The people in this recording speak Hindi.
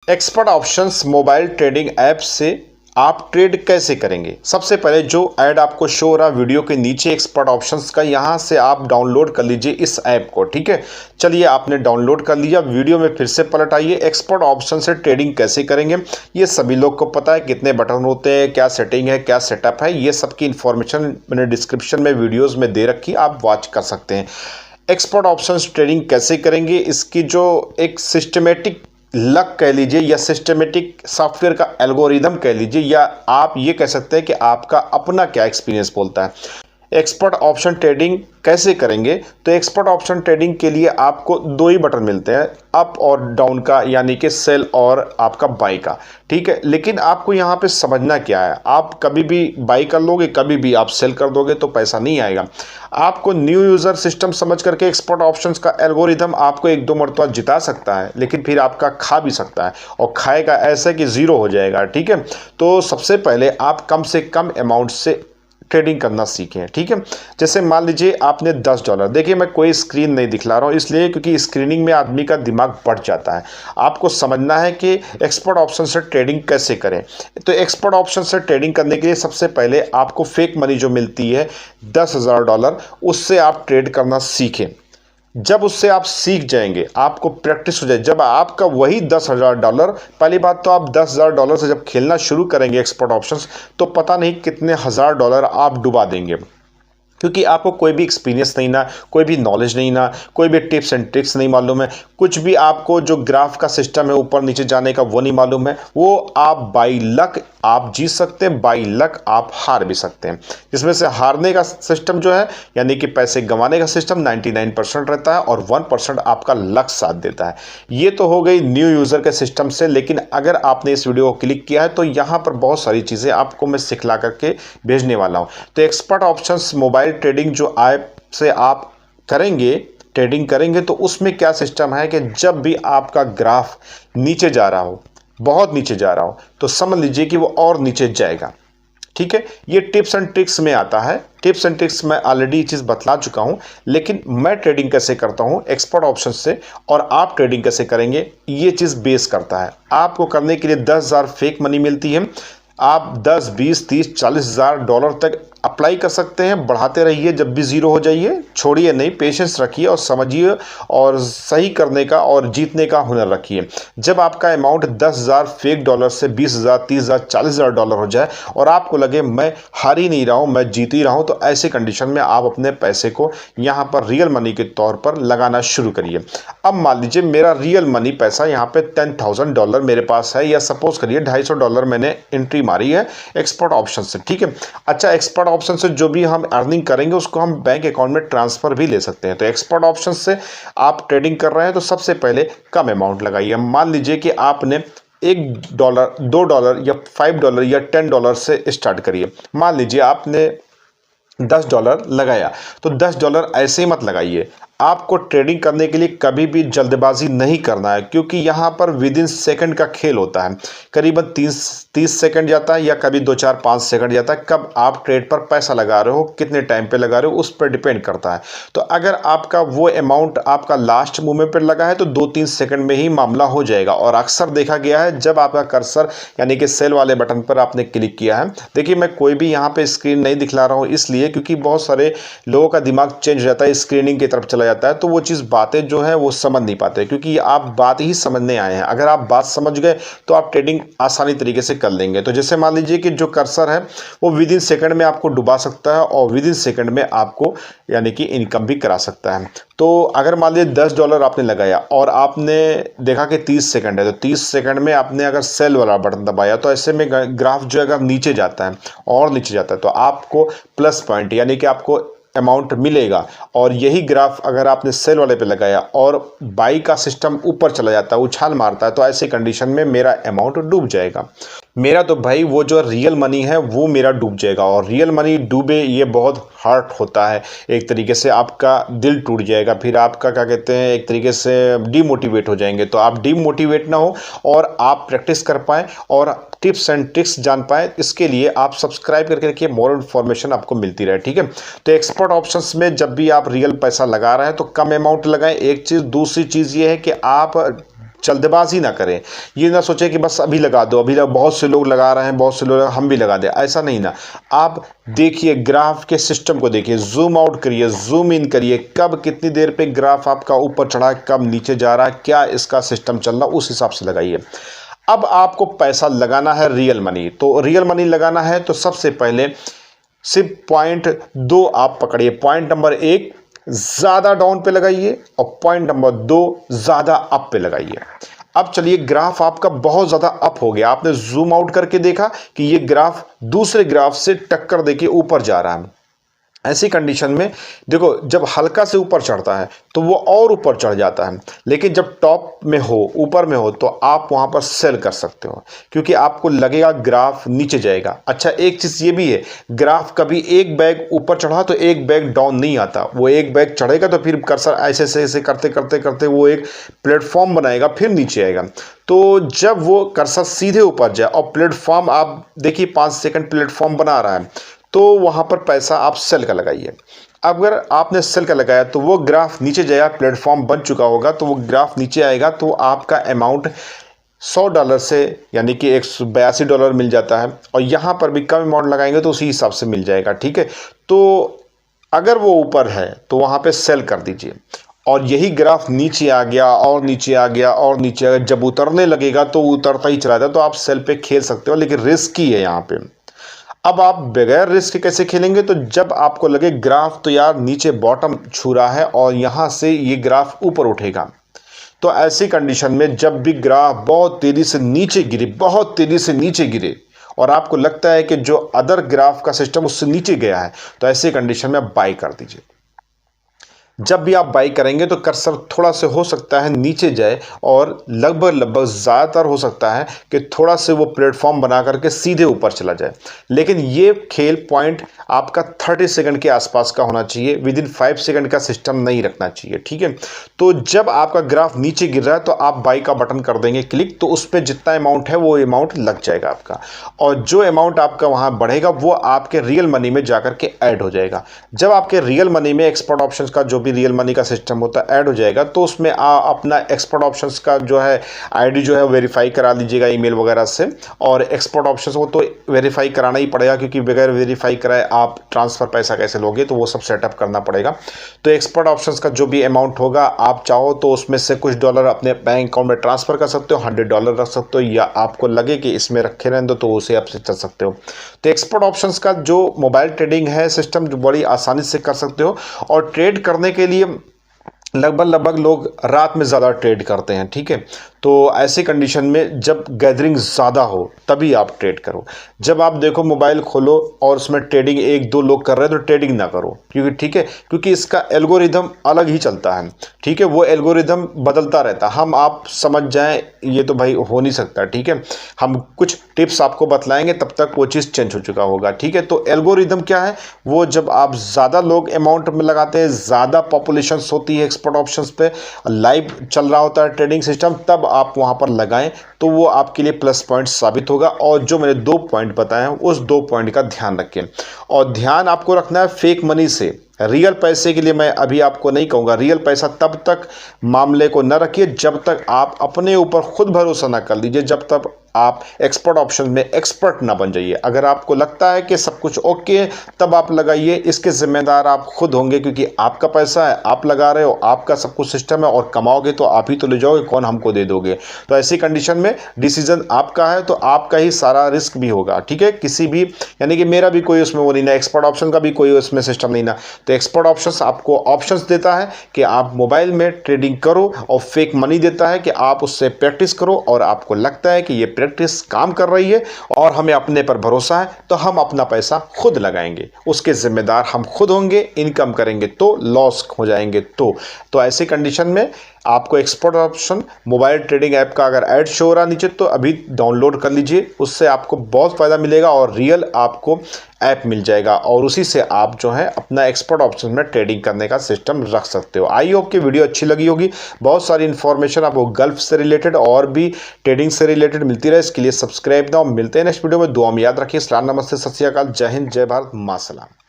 Expert options mobile trading app से आप ट्रेड कैसे करेंगे। सबसे पहले जो ऐड आपको शो हो रहा वीडियो के नीचे एक्सपर्ट ऑप्शंस का, यहां से आप डाउनलोड कर लीजिए इस ऐप को। ठीक है, चलिए आपने डाउनलोड कर लिया। वीडियो में फिर से पलट आइए। एक्सपर्ट ऑप्शन से ट्रेडिंग कैसे करेंगे ये सभी लोग को पता है, कितने बटन होते हैं, क्या सेटिंग है, क्या सेटअप है, ये सबकी इंफॉर्मेशन मैंने डिस्क्रिप्शन में वीडियोज़ में दे रखी, आप वॉच कर सकते हैं। एक्सपर्ट ऑप्शंस ट्रेडिंग कैसे करेंगे, इसकी जो एक सिस्टमेटिक लक कह लीजिए या सिस्टमेटिक सॉफ्टवेयर का एल्गोरिदम कह लीजिए, या आप ये कह सकते हैं कि आपका अपना क्या एक्सपीरियंस बोलता है। एक्सपर्ट ऑप्शन ट्रेडिंग कैसे करेंगे, तो एक्सपर्ट ऑप्शन ट्रेडिंग के लिए आपको दो ही बटन मिलते हैं, अप और डाउन का, यानी कि सेल और आपका बाई का। ठीक है, लेकिन आपको यहाँ पे समझना क्या है, आप कभी भी बाई कर लोगे, कभी भी आप सेल कर दोगे तो पैसा नहीं आएगा। आपको न्यू यूज़र सिस्टम समझ करके एक्सपर्ट ऑप्शंस का एल्गोरिदम आपको एक दो मरतबा जिता सकता है, लेकिन फिर आपका खा भी सकता है, और खाएगा ऐसा कि ज़ीरो हो जाएगा। ठीक है, तो सबसे पहले आप कम से कम अमाउंट से ट्रेडिंग करना सीखें। ठीक है, जैसे मान लीजिए आपने $10, देखिए मैं कोई स्क्रीन नहीं दिखला रहा हूँ इसलिए क्योंकि स्क्रीनिंग में आदमी का दिमाग बढ़ जाता है। आपको समझना है कि एक्सपर्ट ऑप्शन से ट्रेडिंग कैसे करें। तो एक्सपर्ट ऑप्शन से ट्रेडिंग करने के लिए सबसे पहले आपको फेक मनी जो मिलती है $10,000, उससे आप ट्रेड करना सीखें। जब उससे आप सीख जाएंगे, आपको प्रैक्टिस हो जाए, जब आपका वही $10,000, पहली बात तो आप $10,000 से जब खेलना शुरू करेंगे एक्सपर्ट ऑप्शंस, तो पता नहीं कितने $1,000 आप डुबा देंगे, क्योंकि आपको कोई भी एक्सपीरियंस नहीं ना, कोई भी नॉलेज नहीं ना, कोई भी टिप्स एंड ट्रिक्स नहीं मालूम है, कुछ भी आपको जो ग्राफ का सिस्टम है ऊपर नीचे जाने का वो नहीं मालूम है। वो आप बाई लक आप जीत सकते हैं, बाई लक आप हार भी सकते हैं। जिसमें से हारने का सिस्टम जो है, यानी कि पैसे गंवाने का सिस्टम 99% रहता है और 1% आपका लक साथ देता है। ये तो हो गई न्यू यूज़र के सिस्टम से, लेकिन अगर आपने इस वीडियो को क्लिक किया है तो यहाँ पर बहुत सारी चीज़ें आपको मैं सिखला करके भेजने वाला हूँ। तो एक्सपर्ट ऑप्शंस मोबाइल ट्रेडिंग जो ऐप से आप ट्रेडिंग करेंगे तो उसमें क्या सिस्टम है कि जब भी आपका ग्राफ नीचे जा रहा हो, बहुत नीचे जा रहा हो, तो समझ लीजिए कि वो और नीचे जाएगा। ठीक है, ये टिप्स एंड ट्रिक्स में आता है। टिप्स एंड ट्रिक्स मैं ऑलरेडी ये चीज़ बतला चुका हूं, लेकिन मैं ट्रेडिंग कैसे करता हूं एक्सपर्ट ऑप्शन से और आप ट्रेडिंग कैसे करेंगे ये चीज़ बेस करता है। आपको करने के लिए 10,000 फेक मनी मिलती है। आप 10, 20, 30, $40,000 तक अप्लाई कर सकते हैं। बढ़ाते रहिए, जब भी ज़ीरो हो जाइए छोड़िए नहीं, पेशेंस रखिए और समझिए और सही करने का और जीतने का हुनर रखिए। जब आपका अमाउंट 10,000 फेक डॉलर से 20,000, 30,000, $40,000 हो जाए और आपको लगे मैं हार ही नहीं रहा हूँ, मैं जीत ही रहा हूँ, तो ऐसे कंडीशन में आप अपने पैसे को यहाँ पर रियल मनी के तौर पर लगाना शुरू करिए। अब मान लीजिए मेरा रियल मनी पैसा यहाँ पे $10,000 मेरे पास है, या सपोज करिए $250 मैंने एंट्री मारी है एक्सपर्ट ऑप्शन से। ठीक है, अच्छा, एक्सपर्ट ऑप्शन से जो भी हम अर्निंग करेंगे उसको हम बैंक अकाउंट में ट्रांसफर भी ले सकते हैं। तो एक्सपर्ट ऑप्शन से आप ट्रेडिंग कर रहे हैं तो सबसे पहले कम अमाउंट लगाइए। मान लीजिए कि आपने $1, $2 या $5 या $10 से स्टार्ट करिए। मान लीजिए आपने $10 लगाया, तो $10 ऐसे ही मत लगाइए। आपको ट्रेडिंग करने के लिए कभी भी जल्दबाजी नहीं करना है, क्योंकि यहाँ पर विद इन सेकंड का खेल होता है। करीबन 30 सेकंड जाता है, या कभी 2, 4, 5 सेकंड जाता है। कब आप ट्रेड पर पैसा लगा रहे हो, कितने टाइम पे लगा रहे हो, उस पर डिपेंड करता है। तो अगर आपका वो अमाउंट आपका लास्ट मूवमेंट पर लगा है तो 2-3 सेकंड में ही मामला हो जाएगा। और अक्सर देखा गया है जब आपका कर्सर यानी कि सेल वाले बटन पर आपने क्लिक किया है, देखिए मैं कोई भी यहाँ पे स्क्रीन नहीं दिखला रहा हूँ इसलिए क्योंकि बहुत सारे लोगों का दिमाग चेंज हो जाता है, स्क्रीनिंग की तरफ चला जाता है, तो वो चीज़ बातें जो है वो समझ नहीं पाते, क्योंकि आप बात ही समझने आए हैं। अगर आप बात समझ गए तो आप ट्रेडिंग आसानी तरीके से कर लेंगे। तो जैसे मान लीजिए कि जो कर्सर है वो विद इन सेकंड में आपको डुबा सकता है और विद इन सेकंड में आपको यानी कि इनकम भी करा सकता है। तो अगर मान लीजिए $10 आपने लगाया और आपने देखा कि 30 सेकंड है, तो 30 सेकंड में आपने अगर सेल वाला बटन दबाया, तो ऐसे में ग्राफ जो है अगर नीचे जाता है और नीचे जाता है तो आपको प्लस पॉइंट यानी कि आपको अमाउंट मिलेगा। और यही ग्राफ अगर आपने सेल वाले पे लगाया और बाई का सिस्टम ऊपर चला जाता है, उछाल मारता है, तो ऐसे कंडीशन में मेरा अमाउंट डूब जाएगा। मेरा तो भाई वो जो रियल मनी है वो मेरा डूब जाएगा। और रियल मनी डूबे ये बहुत हर्ट होता है, एक तरीके से आपका दिल टूट जाएगा, फिर आपका क्या कहते हैं एक तरीके से डीमोटिवेट हो जाएंगे। तो आप डीमोटिवेट ना हो और आप प्रैक्टिस कर पाएँ और टिप्स एंड ट्रिक्स जान पाएँ, इसके लिए आप सब्सक्राइब करके रखिए, मोर इन्फॉर्मेशन आपको मिलती रहे। ठीक है, तो एक्सपर्ट ऑप्शंस में जब भी आप रियल पैसा लगा रहे हैं तो कम अमाउंट लगाएं, एक चीज़। दूसरी चीज़ ये है कि आप जल्दबाजी ना करें। ये ना सोचें कि बस अभी लगा दो, अभी बहुत से लोग लगा रहे हैं, बहुत से लोग हम भी लगा दें, ऐसा नहीं ना। आप देखिए, ग्राफ के सिस्टम को देखिए, जूम आउट करिए, जूम इन करिए, कब कितनी देर पे ग्राफ आपका ऊपर चढ़ा है, कब नीचे जा रहा है, क्या इसका सिस्टम चल रहा है, उस हिसाब से लगाइए। अब आपको पैसा लगाना है रियल मनी, तो रियल मनी लगाना है तो सबसे पहले सिर्फ पॉइंट 2 आप पकड़िए। पॉइंट नंबर 1 ज़्यादा डाउन पे लगाइए और पॉइंट नंबर 2 ज़्यादा अप पे लगाइए। अब चलिए, ग्राफ आपका बहुत ज़्यादा अप हो गया, आपने जूम आउट करके देखा कि ये ग्राफ दूसरे ग्राफ से टक्कर देके ऊपर जा रहा है। ऐसी कंडीशन में देखो, जब हल्का से ऊपर चढ़ता है तो वो और ऊपर चढ़ जाता है, लेकिन जब टॉप में हो, ऊपर में हो, तो आप वहाँ पर सेल कर सकते हो, क्योंकि आपको लगेगा ग्राफ नीचे जाएगा। अच्छा, एक चीज़ ये भी है, ग्राफ कभी एक बैग ऊपर चढ़ा तो एक बैग डाउन नहीं आता, वो एक बैग चढ़ेगा तो फिर कर्सर ऐसे ऐसे करते करते करते वो एक प्लेटफॉर्म बनाएगा, फिर नीचे आएगा। तो जब वो कर्सर सीधे ऊपर जाए और प्लेटफॉर्म आप देखिए 5 सेकंड प्लेटफॉर्म बना रहा है, तो वहाँ पर पैसा आप सेल का लगाइए। अगर आपने सेल का लगाया तो वो ग्राफ नीचे जाएगा, प्लेटफॉर्म बन चुका होगा, तो वो ग्राफ नीचे आएगा, तो आपका अमाउंट $100 से यानी कि $182 मिल जाता है। और यहाँ पर भी कम अमाउंट लगाएंगे तो उसी हिसाब से मिल जाएगा, ठीक है। तो अगर वो ऊपर है तो वहाँ पे सेल कर दीजिए, और यही ग्राफ नीचे आ गया और नीचे आ गया और नीचे आ गया, जब उतरने लगेगा तो उतरता ही चला जाता है, तो आप सेल पे खेल सकते हो, लेकिन रिस्क ही है यहाँ पे। अब आप बगैर रिस्क कैसे खेलेंगे, तो जब आपको लगे ग्राफ तो यार नीचे बॉटम छू रहा है और यहाँ से ये ग्राफ ऊपर उठेगा, तो ऐसी कंडीशन में जब भी ग्राफ बहुत तेज़ी से नीचे गिरे, बहुत तेज़ी से नीचे गिरे, और आपको लगता है कि जो अदर ग्राफ का सिस्टम उससे नीचे गया है, तो ऐसी कंडीशन में आप बाई कर दीजिए। जब भी आप बाई करेंगे तो कर्सर थोड़ा से हो सकता है नीचे जाए, और लगभग ज़्यादातर हो सकता है कि थोड़ा से वो प्लेटफॉर्म बना करके सीधे ऊपर चला जाए। लेकिन ये खेल पॉइंट आपका 30 सेकंड के आसपास का होना चाहिए, विदिन 5 सेकंड का सिस्टम नहीं रखना चाहिए, ठीक है। तो जब आपका ग्राफ नीचे गिर रहा है तो आप बाई का बटन कर देंगे क्लिक, तो उस पर जितना अमाउंट है वो अमाउंट लग जाएगा आपका, और जो अमाउंट आपका वहाँ बढ़ेगा वो आपके रियल मनी में जाकर के ऐड हो जाएगा। जब आपके रियल मनी में एक्सपर्ट ऑप्शन का जो रियल मनी का सिस्टम होता है ऐड हो जाएगा, तो उसमें अपना एक्सपर्ट ऑप्शंस का जो है आईडी जो है वेरीफाई करा लीजिएगा ईमेल वगैरह से। और एक्सपर्ट ऑप्शंस को तो वेरीफाई कराना ही पड़ेगा, क्योंकि बगैर वेरीफाई कराए आप ट्रांसफ़र पैसा कैसे लोगे, तो वो सब सेटअप करना पड़ेगा। तो एक्सपर्ट ऑप्शंस का जो भी अमाउंट होगा, आप चाहो तो उसमें से कुछ डॉलर अपने बैंक अकाउंट में ट्रांसफ़र कर सकते हो, $100 रख सकते हो, या आपको लगे कि इसमें रखे रहने दो तो उसे आप चल सकते हो। तो एक्सपर्ट ऑप्शंस का जो मोबाइल ट्रेडिंग है सिस्टम, जो बड़ी आसानी से कर सकते हो। और ट्रेड करने के लिए लगभग लोग रात में ज़्यादा ट्रेड करते हैं, ठीक है। तो ऐसी कंडीशन में जब गैदरिंग ज़्यादा हो तभी आप ट्रेड करो। जब आप देखो मोबाइल खोलो और उसमें ट्रेडिंग 1-2 लोग कर रहे हैं तो ट्रेडिंग ना करो, क्योंकि ठीक है, क्योंकि इसका एल्गोरिदम अलग ही चलता है, ठीक है। वो एल्गोरिदम बदलता रहता है। हम आप समझ जाएं ये तो भाई हो नहीं सकता, ठीक है। हम कुछ टिप्स आपको बतलाएंगे, तब तक वो चीज़ चेंज हो चुका होगा, ठीक है। तो एल्गोरिदम क्या है, वो जब आप ज़्यादा लोग अमाउंट में लगाते हैं, ज़्यादा पॉपुलेशन होती है एक्सपर्ट ऑप्शंस पे, लाइव चल रहा होता है ट्रेडिंग सिस्टम, तब आप वहां पर लगाएं तो वो आपके लिए प्लस पॉइंट साबित होगा। और जो मैंने 2 पॉइंट बताए हैं उस 2 पॉइंट का ध्यान रखें। और ध्यान आपको रखना है फेक मनी से। रियल पैसे के लिए मैं अभी आपको नहीं कहूँगा, रियल पैसा तब तक मामले को न रखिए जब तक आप अपने ऊपर खुद भरोसा ना कर लीजिए, जब तक आप एक्सपर्ट ऑप्शन में एक्सपर्ट ना बन जाइए। अगर आपको लगता है कि सब कुछ ओके है तब आप लगाइए, इसके जिम्मेदार आप खुद होंगे, क्योंकि आपका पैसा है, आप लगा रहे हो, आपका सब कुछ सिस्टम है, और कमाओगे तो आप ही तो ले जाओगे, कौन हमको दे दोगे। तो ऐसी कंडीशन में डिसीजन आपका है, तो आपका ही सारा रिस्क भी होगा, ठीक है। किसी भी यानी कि मेरा भी कोई उसमें वो नहीं ना, एक्सपर्ट ऑप्शन का भी कोई उसमें सिस्टम नहीं ना। तो एक्सपर्ट ऑप्शंस आपको ऑप्शंस देता है कि आप मोबाइल में ट्रेडिंग करो, और फेक मनी देता है कि आप उससे प्रैक्टिस करो, और आपको लगता है कि ये प्रैक्टिस काम कर रही है और हमें अपने पर भरोसा है, तो हम अपना पैसा खुद लगाएंगे, उसके जिम्मेदार हम खुद होंगे। इनकम करेंगे तो लॉस हो जाएंगे तो ऐसी कंडीशन में आपको expert option mobile trading app का अगर ऐड शो हो रहा नीचे तो अभी डाउनलोड कर लीजिए, उससे आपको बहुत फ़ायदा मिलेगा और रियल आपको ऐप मिल जाएगा, और उसी से आप जो है अपना एक्सपर्ट ऑप्शन में ट्रेडिंग करने का सिस्टम रख सकते हो। आई होप की वीडियो अच्छी लगी होगी। बहुत सारी इन्फॉर्मेशन आपको गल्फ से रिलेटेड और भी ट्रेडिंग से रिलेटेड मिलती रहे, इसके लिए सब्सक्राइब ना। मिलते हैं नेक्स्ट वीडियो में। दुआ में याद रखिए। सलाम, नमस्ते, सत श्री अकाल, जय हिंद, जय भारत, मां सलाम।